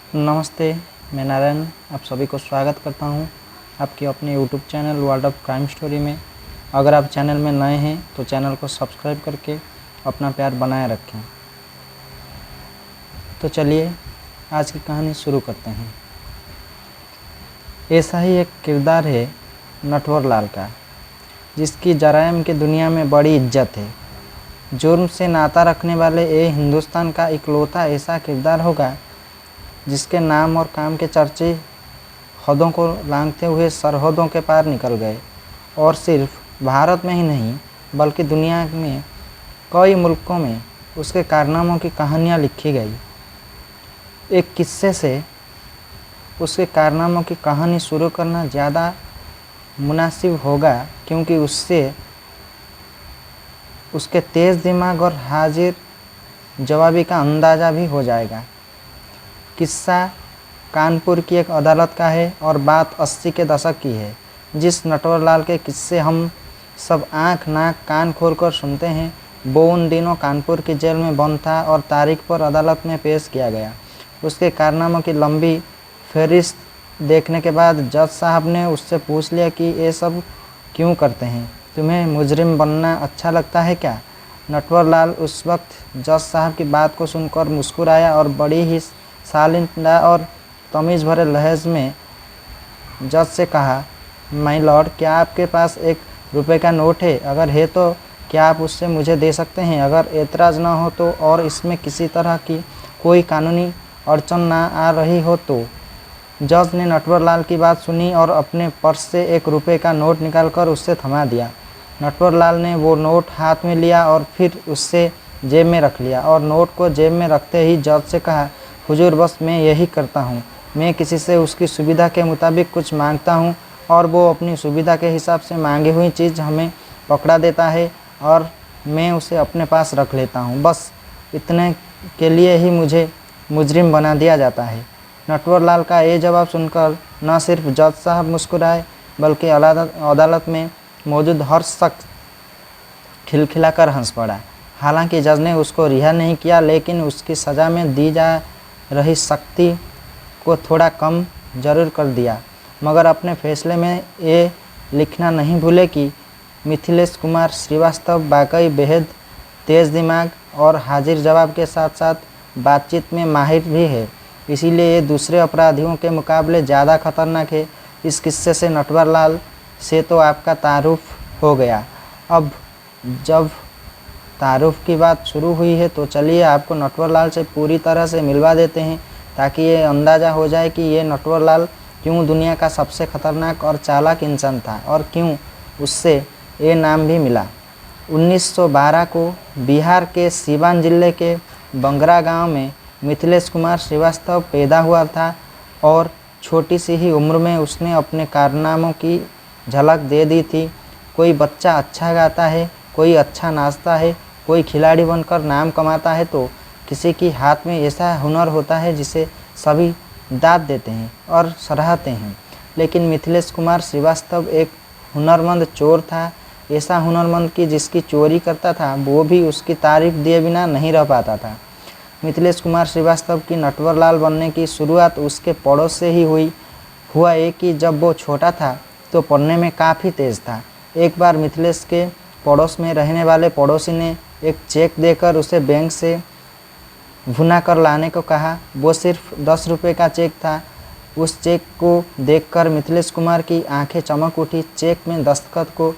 नमस्ते, मैं नारायण आप सभी को स्वागत करता हूं आपके अपने YouTube channel world of crime story में। अगर आप चैनल में नए हैं तो चैनल को सब्सक्राइब करके अपना प्यार बनाए रखें। तो चलिए आज की कहानी शुरू करते हैं। ऐसा ही एक किरदार है नटवर लाल का, जिसकी जराइम की दुनिया में बड़ी इज्जत है। जुर्म से नाता रखने वाले ये हिंदुस्तान का इकलौता ऐसा किरदार होगा जिसके नाम और काम के चर्चे हदों को लांघते हुए सरहदों के पार निकल गए और सिर्फ भारत में ही नहीं बल्कि दुनिया में कई मुल्कों में उसके कारनामों की कहानियाँ लिखी गई। एक किस्से से उसके कारनामों की कहानी शुरू करना ज़्यादा मुनासिब होगा, क्योंकि उससे उसके तेज़ दिमाग और हाजिर जवाबी का अंदाज़ा भी हो जाएगा। किस्सा कानपुर की एक अदालत का है और बात 80 के दशक की है। जिस नटवर लाल के किस्से हम सब आँख नाक कान खोलकर सुनते हैं, वो उन दिनों कानपुर की जेल में बंद था और तारीख पर अदालत में पेश किया गया। उसके कारनामों की लंबी फहरिस्त देखने के बाद जज साहब ने उससे पूछ लिया कि ये सब क्यों करते हैं, तुम्हें मुजरिम बनना अच्छा लगता है क्या? नटवर लाल उस वक्त जज साहब की बात को सुनकर मुस्कुराया और बड़ी ही शालीनता और तमीज़ भरे लहज में जज से कहा, माय लॉर्ड, क्या आपके पास ₹1 का नोट है? अगर है तो क्या आप उससे मुझे दे सकते हैं? अगर एतराज़ ना हो तो और इसमें किसी तरह की कोई कानूनी अड़चन ना आ रही हो तो। जज ने नटवर लाल की बात सुनी और अपने पर्स से ₹1 का नोट निकालकर उससे थमा दिया। नटवर लाल ने वो नोट हाथ में लिया और फिर उससे जेब में रख लिया और नोट को जेब में रखते ही जज से कहा, हुजूर, बस मैं यही करता हूँ। मैं किसी से उसकी सुविधा के मुताबिक कुछ मांगता हूँ और वो अपनी सुविधा के हिसाब से मांगी हुई चीज़ हमें पकड़ा देता है और मैं उसे अपने पास रख लेता हूँ। बस इतने के लिए ही मुझे मुजरिम बना दिया जाता है। नटवर लाल का ये जवाब सुनकर न सिर्फ जज साहब मुस्कुराए बल्कि अदालत में मौजूद हर शख्स खिलखिलाकर हंस पड़ा। हालांकि जज ने उसको रिहा नहीं किया, लेकिन उसकी सज़ा में दी जा रही सख्ती को थोड़ा कम जरूर कर दिया। मगर अपने फैसले में ये लिखना नहीं भूले कि मिथिलेश कुमार श्रीवास्तव वाकई बेहद तेज़ दिमाग और हाजिर जवाब के साथ साथ बातचीत में माहिर भी है, इसीलिए ये दूसरे अपराधियों के मुकाबले ज़्यादा खतरनाक है। इस किस्से से नटवर लाल से तो आपका तारुफ हो गया। अब जब तारुफ की बात शुरू हुई है तो चलिए आपको नटवर लाल से पूरी तरह से मिलवा देते हैं, ताकि ये अंदाज़ा हो जाए कि ये नटवर लाल क्यों दुनिया का सबसे खतरनाक और चालाक इंसान था और क्यों उससे ये नाम भी मिला। 1912 को बिहार के सीवान जिले के बंगरा गांव में मिथिलेश कुमार श्रीवास्तव पैदा हुआ था और छोटी सी ही उम्र में उसने अपने कारनामों की झलक दे दी थी। कोई बच्चा अच्छा गाता है, कोई अच्छा नाचता है, कोई खिलाड़ी बनकर नाम कमाता है, तो किसी के हाथ में ऐसा हुनर होता है जिसे सभी दाद देते हैं और सराहते हैं। लेकिन मिथिलेश कुमार श्रीवास्तव एक हुनरमंद चोर था, ऐसा हुनरमंद कि जिसकी चोरी करता था वो भी उसकी तारीफ दिए बिना नहीं रह पाता था। मिथिलेश कुमार श्रीवास्तव की नटवर लाल बनने की शुरुआत उसके पड़ोस से ही हुआ कि जब वो छोटा था तो पढ़ने में काफ़ी तेज़ था। एक बार मिथिलेश के पड़ोस में रहने वाले पड़ोसी ने एक चेक देकर उसे बैंक से भुना कर लाने को कहा। वो सिर्फ ₹10 का चेक था। उस चेक को देखकर मिथिलेश कुमार की आंखें चमक उठी। चेक में दस्तखत को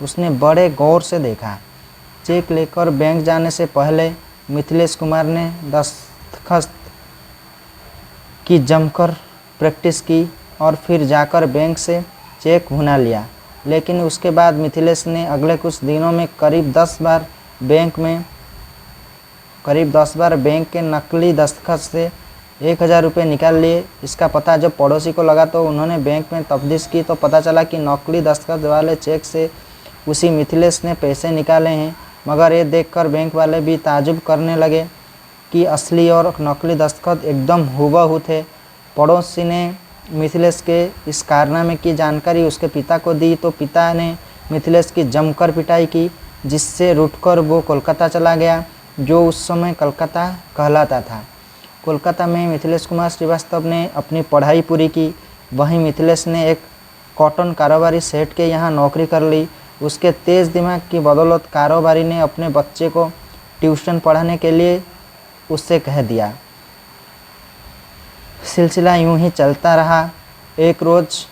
उसने बड़े गौर से देखा। चेक लेकर बैंक जाने से पहले मिथिलेश कुमार ने दस्तखत की जमकर प्रैक्टिस की और फिर जाकर बैंक से चेक भुना लिया। लेकिन उसके बाद मिथिलेश ने अगले कुछ दिनों में करीब 10 बार बैंक के नकली दस्तखत से ₹1000 निकाल लिए। इसका पता जब पड़ोसी को लगा तो उन्होंने बैंक में तफ्तीश की तो पता चला कि नकली दस्तखत वाले चेक से उसी मिथिलेश ने पैसे निकाले हैं। मगर ये देखकर बैंक वाले भी ताजुब करने लगे कि असली और नकली दस्तखत एकदम हूबहू थे। पड़ोसी ने मिथिलेश के इस कारनामे की जानकारी उसके पिता को दी तो पिता ने मिथिलेश की जमकर पिटाई की, जिससे रूठकर वो कोलकाता चला गया, जो उस समय कलकत्ता कहलाता था। कोलकाता में मिथिलेश कुमार श्रीवास्तव ने अपनी पढ़ाई पूरी की। वहीं मिथिलेश ने एक कॉटन कारोबारी सेठ के यहाँ नौकरी कर ली। उसके तेज़ दिमाग की बदौलत कारोबारी ने अपने बच्चे को ट्यूशन पढ़ाने के लिए उससे कह दिया। सिलसिला यूं ही चलता रहा। एक रोज़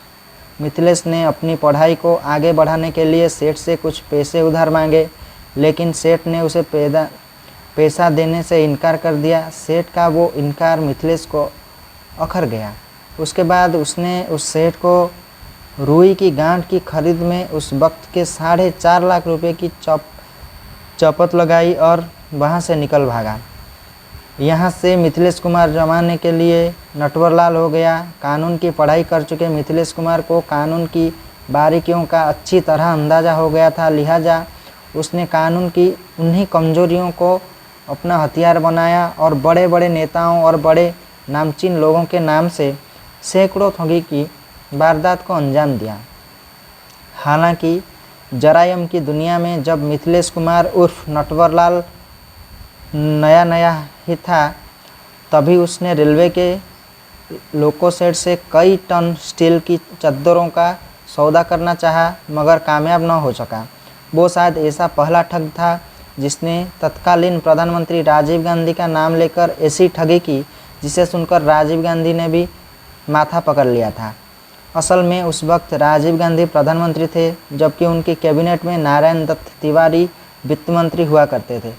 मिथिलेश ने अपनी पढ़ाई को आगे बढ़ाने के लिए सेठ से कुछ पैसे उधार मांगे, लेकिन सेठ ने उसे पैसा देने से इनकार कर दिया। सेठ का वो इनकार मिथिलेश को अखर गया। उसके बाद उसने उस सेठ को रुई की गांठ की खरीद में उस वक्त के 4.5 लाख रुपए की चौपत लगाई और वहां से निकल भागा। यहाँ से मिथिलेश कुमार जमाने के लिए नटवरलाल हो गया। कानून की पढ़ाई कर चुके मिथिलेश कुमार को कानून की बारीकियों का अच्छी तरह अंदाज़ा हो गया था। लिहाजा उसने कानून की उन्हीं कमजोरियों को अपना हथियार बनाया और बड़े बड़े नेताओं और बड़े नामचीन लोगों के नाम से सैकड़ों ठगी की वारदात को अंजाम दिया। हालांकि जरायम की दुनिया में जब मिथिलेश कुमार उर्फ नटवरलाल नया ही था, तभी उसने रेलवे के लोको शेड से कई टन स्टील की चद्दरों का सौदा करना चाहा, मगर कामयाब न हो सका। वो शायद ऐसा पहला ठग था जिसने तत्कालीन प्रधानमंत्री राजीव गांधी का नाम लेकर ऐसी ठगी की जिसे सुनकर राजीव गांधी ने भी माथा पकड़ लिया था। असल में उस वक्त राजीव गांधी प्रधानमंत्री थे, जबकि उनकी कैबिनेट में नारायण दत्त तिवारी वित्त मंत्री हुआ करते थे।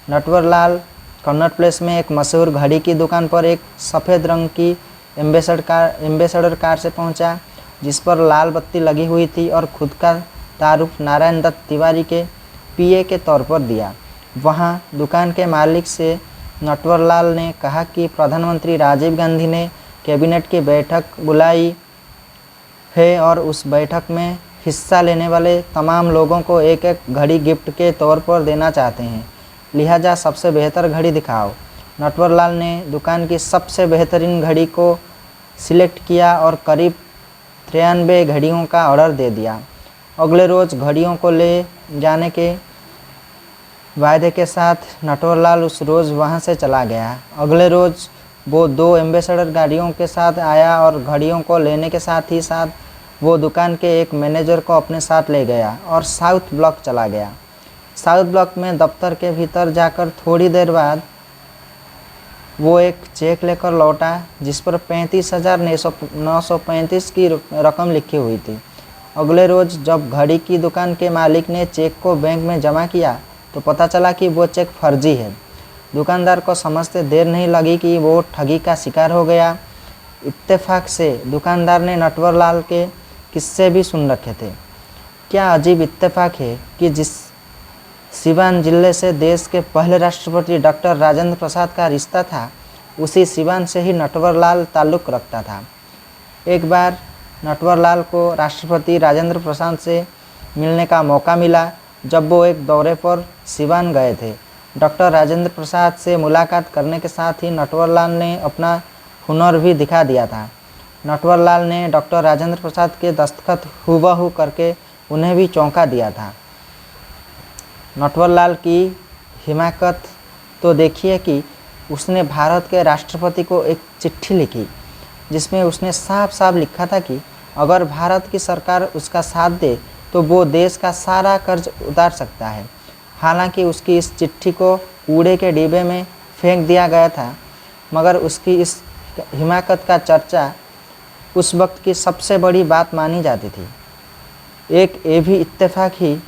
नटवरलाल कन्नट प्लेस में एक मशहूर घड़ी की दुकान पर एक सफ़ेद रंग की एम्बेसडर कार से पहुंचा, जिस पर लाल बत्ती लगी हुई थी, और खुद का तारुफ नारायण दत्त तिवारी के पीए के तौर पर दिया। वहां दुकान के मालिक से नटवरलाल ने कहा कि प्रधानमंत्री राजीव गांधी ने कैबिनेट की बैठक बुलाई है और उस बैठक में हिस्सा लेने वाले तमाम लोगों को एक एक घड़ी गिफ्ट के तौर पर देना चाहते हैं, लिहाजा सबसे बेहतर घड़ी दिखाओ। नटवरलाल ने दुकान की सबसे बेहतरीन घड़ी को सिलेक्ट किया और करीब 93 घड़ियों का ऑर्डर दे दिया। अगले रोज़ घड़ियों को ले जाने के वायदे के साथ नटवरलाल उस रोज़ वहां से चला गया। अगले रोज़ वो 2 एम्बेसडर गाड़ियों के साथ आया और घड़ियों को लेने के साथ ही साथ वो दुकान के एक मैनेजर को अपने साथ ले गया और साउथ ब्लॉक चला गया। साउथ ब्लॉक में दफ्तर के भीतर जाकर थोड़ी देर बाद वो एक चेक लेकर लौटा जिस पर 35,935 की रकम लिखी हुई थी। अगले रोज़ जब घड़ी की दुकान के मालिक ने चेक को बैंक में जमा किया तो पता चला कि वो चेक फर्जी है। दुकानदार को समझते देर नहीं लगी कि वो ठगी का शिकार हो गया। इत्तेफाक से दुकानदार ने नटवरलाल के किस्से भी सुन रखे थे। क्या अजीब इत्तेफाक है कि जिस सिवान जिले से देश के पहले राष्ट्रपति डॉक्टर राजेंद्र प्रसाद का रिश्ता था, उसी सिवान से ही नटवरलाल ताल्लुक़ रखता था। एक बार नटवरलाल को राष्ट्रपति राजेंद्र प्रसाद से मिलने का मौका मिला जब वो एक दौरे पर सिवान गए थे। डॉक्टर राजेंद्र प्रसाद से मुलाकात करने के साथ ही नटवरलाल ने अपना हुनर भी दिखा दिया था। नटवरलाल ने डॉक्टर राजेंद्र प्रसाद के दस्तखत हूबहू करके उन्हें भी चौंका दिया था। नटवरलाल की हिमाकत तो देखिए कि उसने भारत के राष्ट्रपति को एक चिट्ठी लिखी जिसमें उसने साफ साफ लिखा था कि अगर भारत की सरकार उसका साथ दे तो वो देश का सारा कर्ज उतार सकता है। हालांकि उसकी इस चिट्ठी को कूड़े के डिब्बे में फेंक दिया गया था, मगर उसकी इस हिमाकत का चर्चा उस वक्त की सबसे बड़ी बात मानी जाती थी। एक ये भी इत्तेफाक ही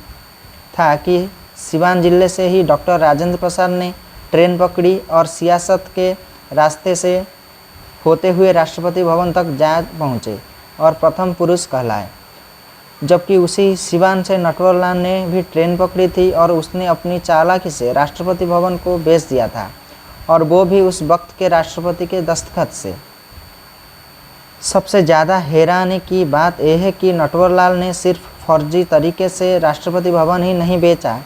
था कि सिवान जिले से ही डॉक्टर राजेंद्र प्रसाद ने ट्रेन पकड़ी और सियासत के रास्ते से होते हुए राष्ट्रपति भवन तक जा पहुँचे और प्रथम पुरुष कहलाए। जबकि उसी सिवान से नटवरलाल ने भी ट्रेन पकड़ी थी और उसने अपनी चालाकी से राष्ट्रपति भवन को बेच दिया था, और वो भी उस वक्त के राष्ट्रपति के दस्तखत से। सबसे ज़्यादा हैरानी की बात यह है कि नटवरलाल ने सिर्फ फर्जी तरीके से राष्ट्रपति भवन ही नहीं बेचा,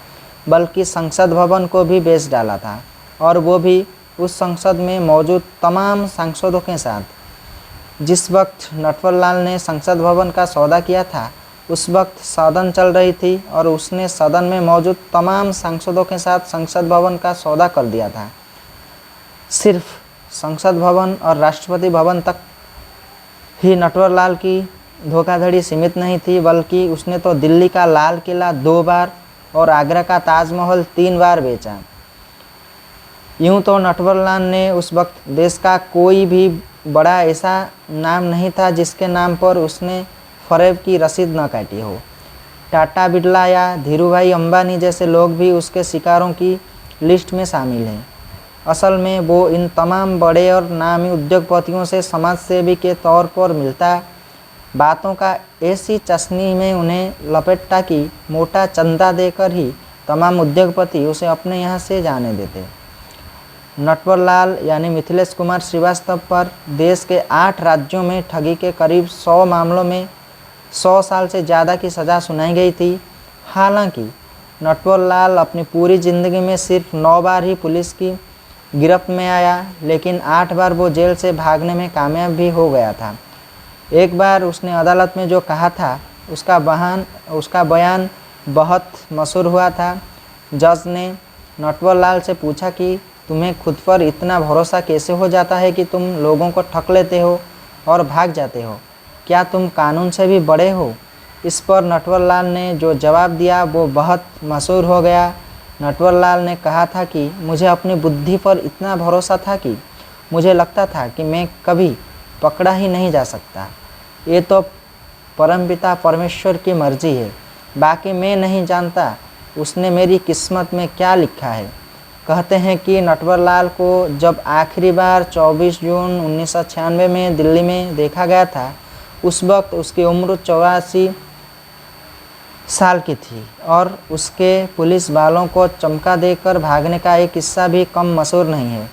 बल्कि संसद भवन को भी बेच डाला था, और वो भी उस संसद में मौजूद तमाम सांसदों के साथ। जिस वक्त नटवरलाल ने संसद भवन का सौदा किया था, उस वक्त सदन चल रही थी और उसने सदन में मौजूद तमाम सांसदों के साथ संसद भवन का सौदा कर दिया था। सिर्फ संसद भवन और राष्ट्रपति भवन तक ही नटवरलाल की धोखाधड़ी सीमित नहीं थी, बल्कि उसने तो दिल्ली का लाल किला 2 बार और आगरा का ताजमहल 3 बार बेचा। यूं तो नटवरलाल ने उस वक्त देश का कोई भी बड़ा ऐसा नाम नहीं था जिसके नाम पर उसने फरेब की रसीद न काटी हो। टाटा, बिरला या धीरूभाई अंबानी जैसे लोग भी उसके शिकारों की लिस्ट में शामिल हैं। असल में वो इन तमाम बड़े और नामी उद्योगपतियों से समाजसेवी के तौर पर मिलता बातों का ऐसी चशनी में उन्हें लपेटता कि मोटा चंदा देकर ही तमाम उद्योगपति उसे अपने यहाँ से जाने देते। नटवरलाल यानी मिथिलेश कुमार श्रीवास्तव पर देश के 8 राज्यों में ठगी के करीब 100 मामलों में 100 साल से ज़्यादा की सज़ा सुनाई गई थी। हालांकि नटवरलाल अपनी पूरी ज़िंदगी में सिर्फ 9 बार ही पुलिस की गिरफ्त में आया, लेकिन 8 बार वो जेल से भागने में कामयाब भी हो गया था। एक बार उसने अदालत में जो कहा था उसका बयान बहुत मशहूर हुआ था। जज ने नटवरलाल से पूछा कि तुम्हें खुद पर इतना भरोसा कैसे हो जाता है कि तुम लोगों को ठग लेते हो और भाग जाते हो? क्या तुम कानून से भी बड़े हो? इस पर नटवरलाल ने जो जवाब दिया वो बहुत मशहूर हो गया। नटवरलाल ने कहा था कि मुझे अपनी बुद्धि पर इतना भरोसा था कि मुझे लगता था कि मैं कभी पकड़ा ही नहीं जा सकता। ये तो परमपिता परमेश्वर की मर्जी है, बाकी मैं नहीं जानता उसने मेरी किस्मत में क्या लिखा है। कहते हैं कि नटवरलाल को जब आखिरी बार 24 जून 1996 में दिल्ली में देखा गया था, उस वक्त उसकी उम्र 84 साल की थी और उसके पुलिस वालों को चमका देकर भागने का एक किस्सा भी कम मशहूर नहीं है।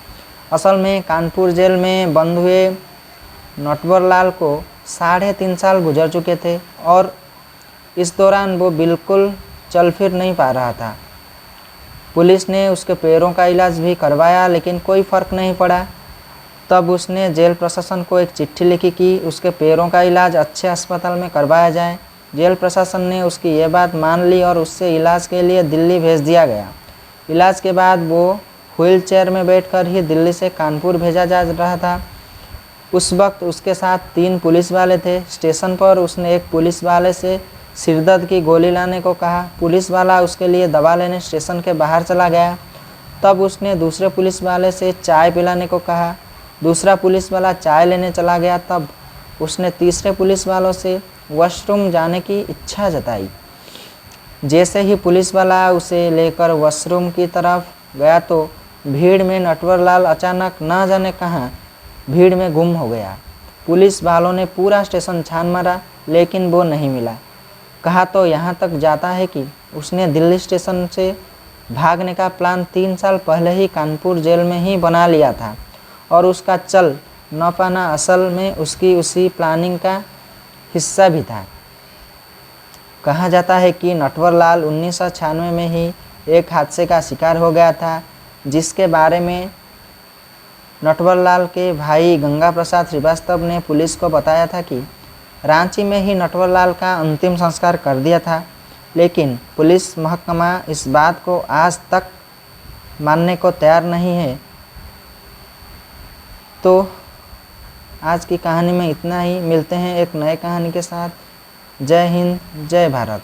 असल में कानपुर जेल में बंद हुए नटवरलाल को 3.5 साल गुजर चुके थे और इस दौरान वो बिल्कुल चल फिर नहीं पा रहा था। पुलिस ने उसके पैरों का इलाज भी करवाया, लेकिन कोई फ़र्क नहीं पड़ा। तब उसने जेल प्रशासन को एक चिट्ठी लिखी कि उसके पैरों का इलाज अच्छे अस्पताल में करवाया जाए। जेल प्रशासन ने उसकी ये बात मान ली और उससे इलाज के लिए दिल्ली भेज दिया गया। इलाज के बाद वो व्हील चेयर में बैठकर ही दिल्ली से कानपुर भेजा जा रहा था। उस वक्त उसके साथ 3 पुलिस वाले थे। स्टेशन पर उसने एक पुलिस वाले से सिरदर्द की गोली लाने को कहा। पुलिस वाला उसके लिए दवा लेने स्टेशन के बाहर चला गया। तब उसने दूसरे पुलिस वाले से चाय पिलाने को कहा। दूसरा पुलिस वाला चाय लेने चला गया। तब उसने तीसरे पुलिस वालों से वॉशरूम जाने की इच्छा जताई। जैसे ही पुलिस वाला उसे लेकर वॉशरूम की तरफ गया तो भीड़ में नटवरलाल अचानक न जाने कहाँ भीड़ में गुम हो गया। पुलिस वालों ने पूरा स्टेशन छान मारा, लेकिन वो नहीं मिला। कहा तो यहाँ तक जाता है कि उसने दिल्ली स्टेशन से भागने का प्लान 3 साल पहले ही कानपुर जेल में ही बना लिया था और उसका चल न पाना असल में उसकी उसी प्लानिंग का हिस्सा भी था। कहा जाता है कि नटवरलाल 1996 में ही एक हादसे का शिकार हो गया था, जिसके बारे में नटवरलाल के भाई गंगा प्रसाद श्रीवास्तव ने पुलिस को बताया था कि रांची में ही नटवरलाल का अंतिम संस्कार कर दिया था, लेकिन पुलिस महकमा इस बात को आज तक मानने को तैयार नहीं है। तो आज की कहानी में इतना ही। मिलते हैं एक नए कहानी के साथ। जय हिंद, जय भारत।